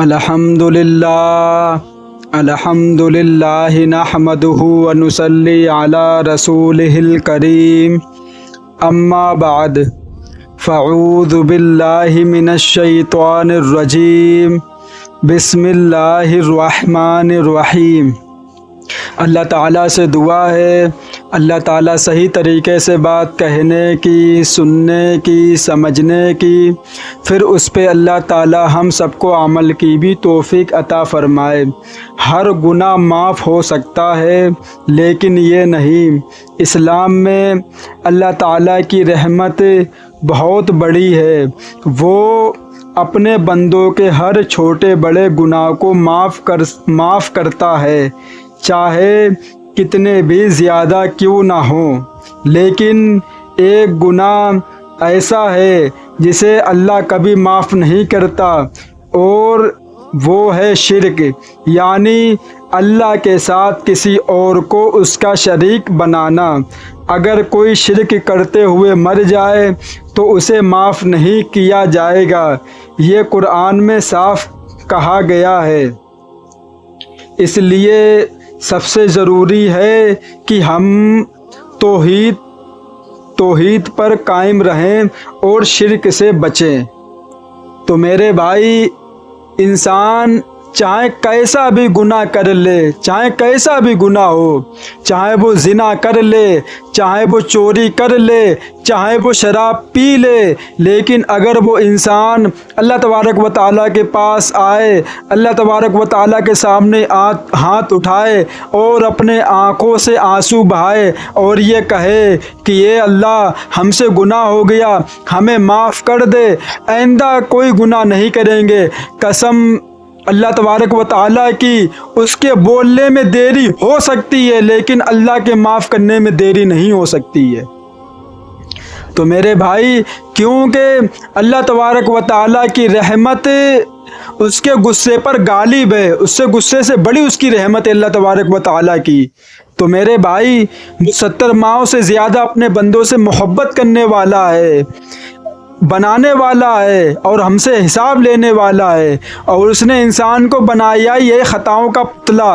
الحمدللہ نحمدہ ونصلی علی رسولہ الکریم اما بعد فاعوذ باللہ من الشیطان الرجیم بسم اللہ الرحمن الرحیم۔ اللہ تعالیٰ سے دعا ہے اللہ تعالیٰ صحیح طریقے سے بات کہنے کی، سننے کی، سمجھنے کی، پھر اس پہ اللہ تعالیٰ ہم سب کو عمل کی بھی توفیق عطا فرمائے۔ ہر گناہ معاف ہو سکتا ہے لیکن یہ نہیں، اسلام میں اللہ تعالیٰ کی رحمت بہت بڑی ہے، وہ اپنے بندوں کے ہر چھوٹے بڑے گناہ کو معاف کرتا ہے، چاہے کتنے بھی زیادہ کیوں نہ ہوں۔ لیکن ایک گناہ ایسا ہے جسے اللہ کبھی معاف نہیں کرتا، اور وہ ہے شرک، یعنی اللہ کے ساتھ کسی اور کو اس کا شریک بنانا۔ اگر کوئی شرک کرتے ہوئے مر جائے تو اسے معاف نہیں کیا جائے گا، یہ قرآن میں صاف کہا گیا ہے۔ اس لیے سب سے ضروری ہے کہ ہم توحید پر قائم رہیں اور شرک سے بچیں۔ تو میرے بھائی، انسان چاہے کیسا بھی گناہ کر لے، چاہے کیسا بھی گناہ ہو، چاہے وہ زنا کر لے، چاہے وہ چوری کر لے، چاہے وہ شراب پی لے، لیکن اگر وہ انسان اللہ تبارک و تعالیٰ کے پاس آئے، اللہ تبارک و تعالیٰ کے سامنے ہاتھ اٹھائے اور اپنے آنکھوں سے آنسو بہائے اور یہ کہے کہ اے اللہ، ہم سے گناہ ہو گیا، ہمیں معاف کر دے، آئندہ کوئی گناہ نہیں کریں گے، قسم اللہ تبارک و تعالیٰ کی، اس کے بولنے میں دیری ہو سکتی ہے لیکن اللہ کے معاف کرنے میں دیری نہیں ہو سکتی ہے۔ تو میرے بھائی، کیونکہ اللہ تبارک و تعالیٰ کی رحمت اس کے غصے پر غالب ہے، اس سے غصے سے بڑی اس کی رحمت ہے اللہ تبارک و تعالیٰ کی۔ تو میرے بھائی، 70 ماہوں سے زیادہ اپنے بندوں سے محبت کرنے والا ہے، بنانے والا ہے اور ہم سے حساب لینے والا ہے، اور اس نے انسان کو بنایا یہ خطاؤں کا پتلا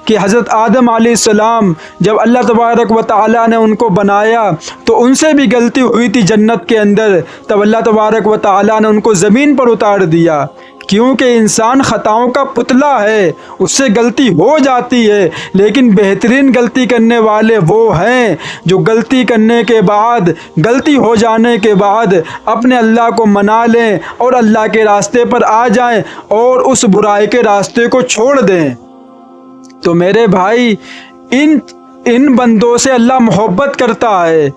کہ حضرت آدم علیہ السلام جب اللہ تبارک و تعالیٰ نے ان کو بنایا تو ان سے بھی غلطی ہوئی تھی جنت کے اندر، تب اللہ تبارک و تعالیٰ نے ان کو زمین پر اتار دیا، کیونکہ انسان خطاؤں کا پتلا ہے، اس سے غلطی ہو جاتی ہے، لیکن بہترین غلطی کرنے والے وہ ہیں جو غلطی کرنے کے بعد، غلطی ہو جانے کے بعد اپنے اللہ کو منا لیں اور اللہ کے راستے پر آ جائیں اور اس برائی کے راستے کو چھوڑ دیں۔ تو میرے بھائی، ان بندوں سے اللہ محبت کرتا ہے،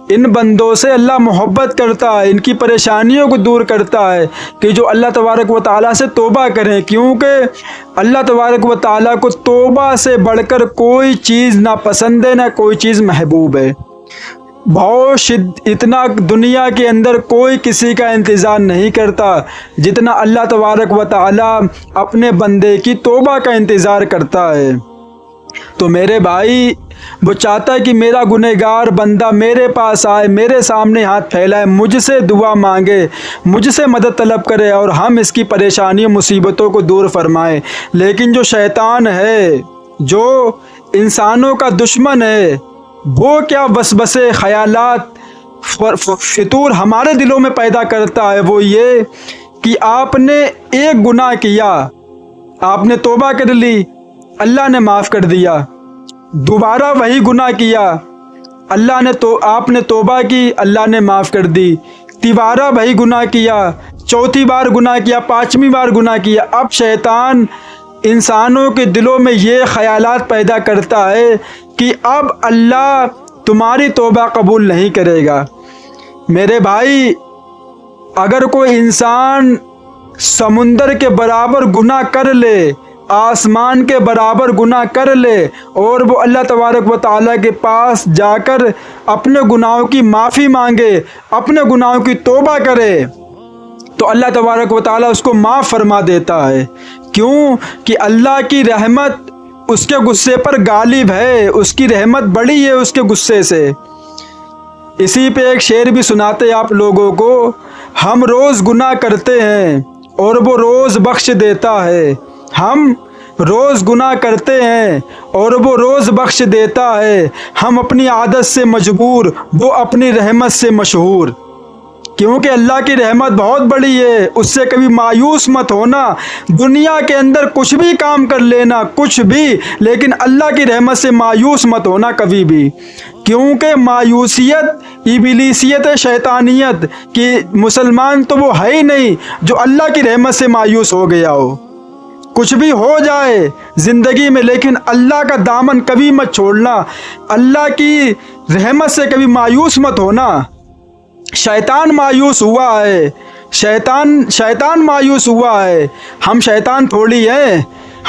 ان بندوں سے اللہ محبت کرتا ہے، ان کی پریشانیوں کو دور کرتا ہے کہ جو اللہ تبارک و تعالیٰ سے توبہ کریں، کیونکہ اللہ تبارک و تعالیٰ کو توبہ سے بڑھ کر کوئی چیز نہ پسند ہے، نہ کوئی چیز محبوب ہے۔ اتنا دنیا کے اندر کوئی کسی کا انتظار نہیں کرتا جتنا اللہ تبارک و تعالیٰ اپنے بندے کی توبہ کا انتظار کرتا ہے۔ تو میرے بھائی، وہ چاہتا ہے کہ میرا گنہگار بندہ میرے پاس آئے، میرے سامنے ہاتھ پھیلائے، مجھ سے دعا مانگے، مجھ سے مدد طلب کرے اور ہم اس کی پریشانیوں مصیبتوں کو دور فرمائیں۔ لیکن جو شیطان ہے، جو انسانوں کا دشمن ہے، وہ کیا وسوسے، خیالات، فطور ہمارے دلوں میں پیدا کرتا ہے، وہ یہ کہ آپ نے ایک گناہ کیا، آپ نے توبہ کر لی، اللہ نے معاف کر دیا، دوبارہ وہی گناہ کیا، آپ نے توبہ کی، اللہ نے معاف کر دی، تیبارہ وہی گناہ کیا، چوتھی بار گناہ کیا، پانچویں بار گناہ کیا۔ اب شیطان انسانوں کے دلوں میں یہ خیالات پیدا کرتا ہے کہ اب اللہ تمہاری توبہ قبول نہیں کرے گا۔ میرے بھائی، اگر کوئی انسان سمندر کے برابر گناہ کر لے، آسمان کے برابر گناہ کر لے اور وہ اللہ تبارک و تعالیٰ کے پاس جا کر اپنے گناہوں کی معافی مانگے، اپنے گناہوں کی توبہ کرے، تو اللہ تبارک و تعالیٰ اس کو معاف فرما دیتا ہے۔ کیوں کہ اللہ کی رحمت اس کے غصے پر غالب ہے، اس کی رحمت بڑی ہے اس کے غصے سے۔ اسی پہ ایک شعر بھی سناتے آپ لوگوں کو، ہم روز گناہ کرتے ہیں اور وہ روز بخش دیتا ہے۔ ہم روز گناہ کرتے ہیں اور وہ روز بخش دیتا ہے۔ ہم اپنی عادت سے مجبور، وہ اپنی رحمت سے مشہور۔ کیونکہ اللہ کی رحمت بہت بڑی ہے، اس سے کبھی مایوس مت ہونا۔ دنیا کے اندر کچھ بھی کام کر لینا، کچھ بھی، لیکن اللہ کی رحمت سے مایوس مت ہونا کبھی بھی، کیونکہ مایوسیت ابلیسیت ہے، شیطانیت کہ مسلمان تو وہ ہے ہی نہیں جو اللہ کی رحمت سے مایوس ہو گیا ہو۔ کچھ بھی ہو جائے زندگی میں، لیکن اللہ کا دامن کبھی مت چھوڑنا، اللہ کی رحمت سے کبھی مایوس مت ہونا۔ شیطان مایوس ہوا ہے، شیطان مایوس ہوا ہے۔ ہم شیطان تھوڑی ہیں،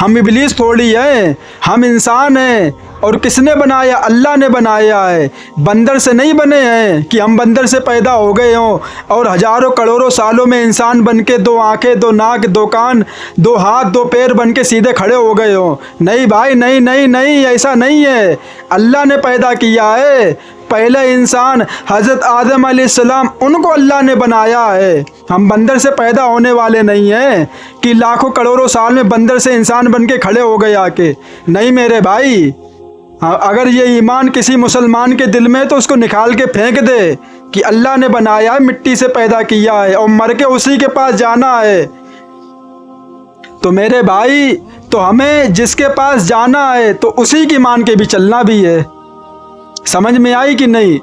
ہم ابلیس تھوڑی ہیں، ہم انسان ہیں۔ اور کس نے بنایا؟ اللہ نے بنایا ہے، بندر سے نہیں بنے ہیں کہ ہم بندر سے پیدا ہو گئے ہوں اور ہزاروں کروڑوں سالوں میں انسان بن کے 2 آنکھیں، 2 ناک، 2 کان، 2 ہاتھ، 2 پیر بن کے سیدھے کھڑے ہو گئے ہوں۔ نہیں بھائی، نہیں نہیں نہیں، ایسا نہیں ہے۔ اللہ نے پیدا کیا ہے۔ پہلے انسان حضرت آدم علیہ السلام، ان کو اللہ نے بنایا ہے۔ ہم بندر سے پیدا ہونے والے نہیں ہیں کہ لاکھوں کروڑوں سال میں بندر سے انسان بن کے کھڑے ہو گئے آ کے۔ نہیں میرے بھائی، اگر یہ ایمان کسی مسلمان کے دل میں تو اس کو نکال کے پھینک دے کہ اللہ نے بنایا ہے، مٹی سے پیدا کیا ہے اور مر کے اسی کے پاس جانا ہے۔ تو میرے بھائی، تو ہمیں جس کے پاس جانا ہے تو اسی کی مان کے بھی چلنا بھی ہے۔ سمجھ میں آئی کہ نہیں؟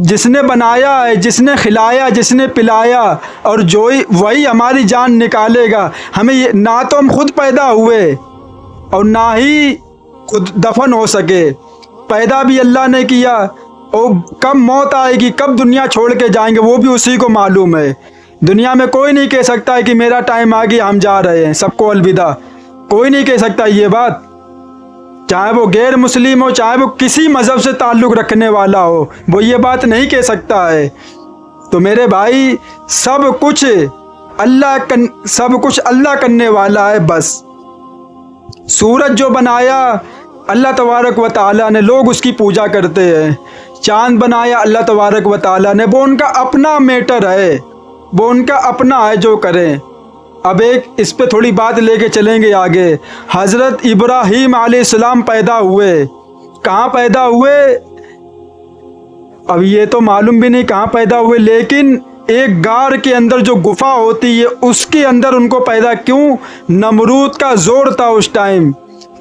جس نے بنایا ہے، جس نے کھلایا، جس نے پلایا، اور وہی ہماری جان نکالے گا۔ ہمیں نہ تو ہم خود پیدا ہوئے اور نہ ہی خود دفن ہو سکے، پیدا بھی اللہ نے کیا، اور کب موت آئے گی، کب دنیا چھوڑ کے جائیں گے، وہ بھی اسی کو معلوم ہے۔ دنیا میں کوئی نہیں کہہ سکتا ہے کہ میرا ٹائم آ گیا، ہم جا رہے ہیں، سب کو الوداع۔ کوئی نہیں کہہ سکتا یہ بات، چاہے وہ غیر مسلم ہو، چاہے وہ کسی مذہب سے تعلق رکھنے والا ہو، وہ یہ بات نہیں کہہ سکتا ہے۔ تو میرے بھائی، سب کچھ اللہ کرنے والا ہے بس۔ سورج جو بنایا اللہ تبارک و تعالیٰ نے، لوگ اس کی پوجا کرتے ہیں۔ چاند بنایا اللہ تبارک و تعالیٰ نے، وہ ان کا اپنا میٹر ہے، وہ ان کا اپنا ہے جو کریں۔ اب اس پہ تھوڑی بات لے کے چلیں گے آگے۔ حضرت ابراہیم علیہ السلام پیدا ہوئے، کہاں پیدا ہوئے اب یہ تو معلوم بھی نہیں کہاں پیدا ہوئے، لیکن ایک غار کے اندر جو گفا ہوتی ہے اس کے اندر ان کو پیدا کیوں؟ نمرود کا زور تھا اس ٹائم،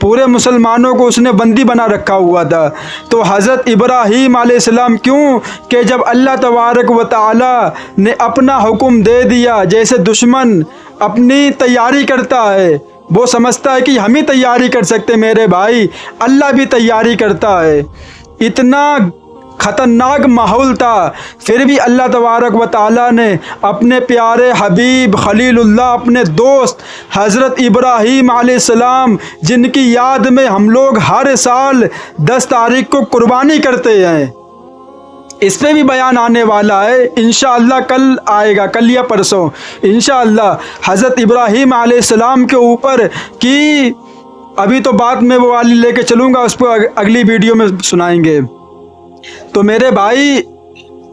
پورے مسلمانوں کو اس نے بندی بنا رکھا ہوا تھا۔ تو حضرت ابراہیم علیہ السلام کیوں کہ جب اللہ تبارک و تعالی نے اپنا حکم دے دیا، جیسے دشمن اپنی تیاری کرتا ہے، وہ سمجھتا ہے کہ ہم ہی تیاری کر سکتے، میرے بھائی اللہ بھی تیاری کرتا ہے۔ اتنا خطرناک ماحول تھا، پھر بھی اللہ تبارک و تعالیٰ نے اپنے پیارے حبیب خلیل اللہ، اپنے دوست حضرت ابراہیم علیہ السلام، جن کی یاد میں ہم لوگ ہر سال 10 تاریخ کو قربانی کرتے ہیں، اس پہ بھی بیان آنے والا ہے انشاءاللہ، کل آئے گا، کل یا پرسوں انشاءاللہ، حضرت ابراہیم علیہ السلام کے اوپر کی ابھی تو بات میں وہ والی لے کے چلوں گا، اس کو اگلی ویڈیو میں سنائیں گے۔ تو میرے بھائی،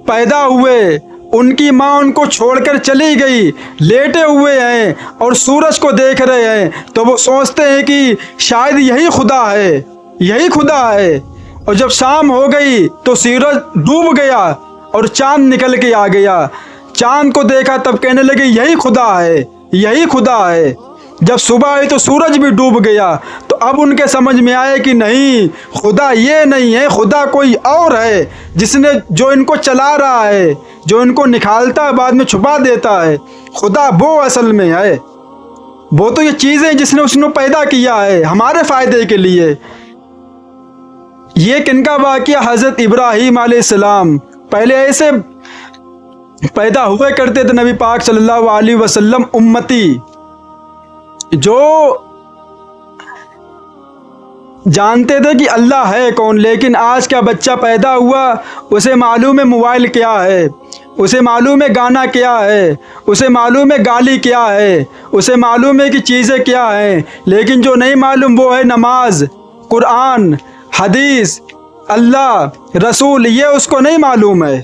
پیدا ہوئے، ان کی ماں ان کو چھوڑ کر چلی گئی، لیٹے ہوئے ہیں اور سورج کو دیکھ رہے ہیں، تو وہ سوچتے ہیں کہ شاید یہی خدا ہے، یہی خدا ہے۔ اور جب شام ہو گئی تو سورج ڈوب گیا اور چاند نکل کے آ گیا، چاند کو دیکھا تب کہنے لگے یہی خدا ہے، یہی خدا ہے۔ جب صبح آئی تو سورج بھی ڈوب گیا، تو اب ان کے سمجھ میں آئے کہ نہیں، خدا یہ نہیں ہے، خدا کوئی اور ہے، جو ان کو چلا رہا ہے، جو ان کو نکالتا ہے بعد میں چھپا دیتا ہے، خدا وہ اصل میں ہے۔ وہ تو یہ چیزیں جس نے اس نے پیدا کیا ہے ہمارے فائدے کے لیے۔ یہ کن کا واقعہ؟ حضرت ابراہیم علیہ السلام پہلے ایسے پیدا ہوا کرتے تھے، نبی پاک صلی اللہ علیہ وسلم امتی، جو جانتے تھے کہ اللہ ہے کون، لیکن آج کا بچہ پیدا ہوا، اسے معلوم ہے موبائل کیا ہے، اسے معلوم ہے گانا کیا ہے، اسے معلوم ہے گالی کیا ہے، اسے معلوم ہے کہ چیزیں کیا ہیں، لیکن جو نہیں معلوم وہ ہے نماز، قرآن، حدیث، اللہ، رسول، یہ اس کو نہیں معلوم ہے۔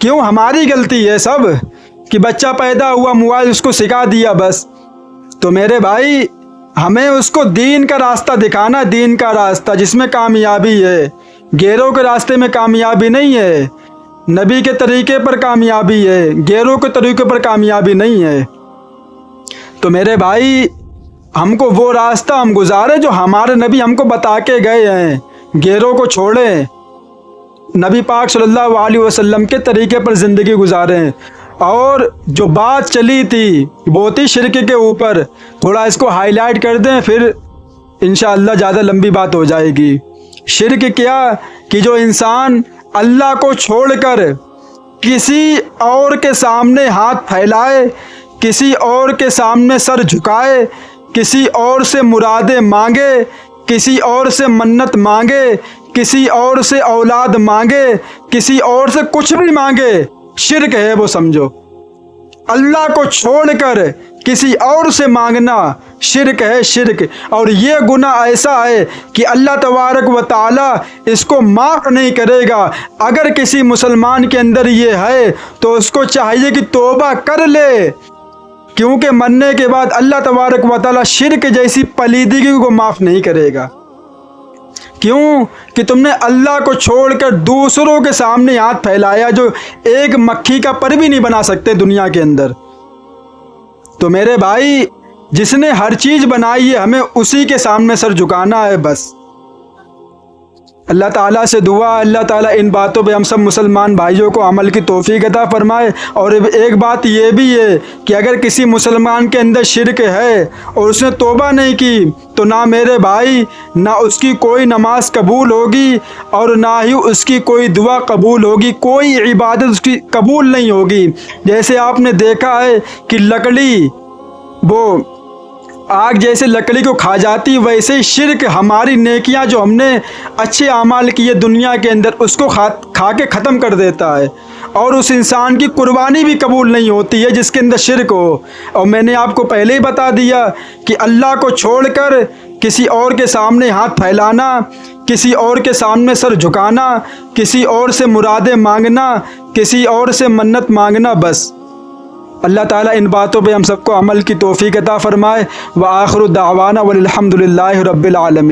کیوں؟ ہماری غلطی ہے سب کہ بچہ پیدا ہوا موبائل اس کو سکھا دیا بس. تو میرے بھائی ہمیں اس کو دین کا راستہ دکھانا، دین کا راستہ جس میں کامیابی ہے، غیروں کے راستے میں کامیابی نہیں ہے، نبی کے طریقے پر کامیابی ہے، غیروں کے طریقے پر کامیابی نہیں ہے. تو میرے بھائی ہم کو وہ راستہ ہم گزارے جو ہمارے نبی ہم کو بتا کے گئے ہیں، غیروں کو چھوڑیں، نبی پاک صلی اللہ علیہ وسلم کے طریقے پر زندگی گزاریں. اور جو بات چلی تھی وہ تھی شرک کے اوپر، تھوڑا اس کو ہائی لائٹ کر دیں پھر انشاءاللہ زیادہ لمبی بات ہو جائے گی. شرک کیا کہ جو انسان اللہ کو چھوڑ کر کسی اور کے سامنے ہاتھ پھیلائے، کسی اور کے سامنے سر جھکائے، کسی اور سے مرادیں مانگے، کسی اور سے منت مانگے، کسی اور سے اولاد مانگے، کسی اور سے کچھ بھی مانگے، شرک ہے وہ. سمجھو اللہ کو چھوڑ کر کسی اور سے مانگنا شرک ہے، شرک. اور یہ گناہ ایسا ہے کہ اللہ تبارک و تعالی اس کو معاف نہیں کرے گا. اگر کسی مسلمان کے اندر یہ ہے تو اس کو چاہیے کہ توبہ کر لے، کیونکہ مرنے کے بعد اللہ تبارک و تعالی شرک جیسی پلیدگی کو معاف نہیں کرے گا. کیوں کہ تم نے اللہ کو چھوڑ کر دوسروں کے سامنے ہاتھ پھیلایا جو ایک مکھی کا پر بھی نہیں بنا سکتے دنیا کے اندر. تو میرے بھائی جس نے ہر چیز بنائی ہے ہمیں اسی کے سامنے سر جھکانا ہے بس. اللہ تعالیٰ سے دعا اللہ تعالیٰ ان باتوں پہ ہم سب مسلمان بھائیوں کو عمل کی توفیق عطا فرمائے. اور ایک بات یہ بھی ہے کہ اگر کسی مسلمان کے اندر شرک ہے اور اس نے توبہ نہیں کی تو نہ میرے بھائی نہ اس کی کوئی نماز قبول ہوگی اور نہ ہی اس کی کوئی دعا قبول ہوگی، کوئی عبادت اس کی قبول نہیں ہوگی. جیسے آپ نے دیکھا ہے کہ لکڑی وہ آگ جیسے لکڑی کو کھا جاتی، ویسے ہی شرک ہماری نیکیاں جو ہم نے اچھے اعمال کیے دنیا کے اندر اس کو کھا کے ختم کر دیتا ہے. اور اس انسان کی قربانی بھی قبول نہیں ہوتی ہے جس کے اندر شرک ہو. اور میں نے آپ کو پہلے ہی بتا دیا کہ اللہ کو چھوڑ کر کسی اور کے سامنے ہاتھ پھیلانا، کسی اور کے سامنے سر جھکانا، کسی اور سے مرادیں مانگنا، کسی اور سے منت مانگنا بس. اللہ تعالیٰ ان باتوں پہ ہم سب کو عمل کی توفیق عطا فرمائے. وآخر دعوانا والحمد للہ رب العالمین.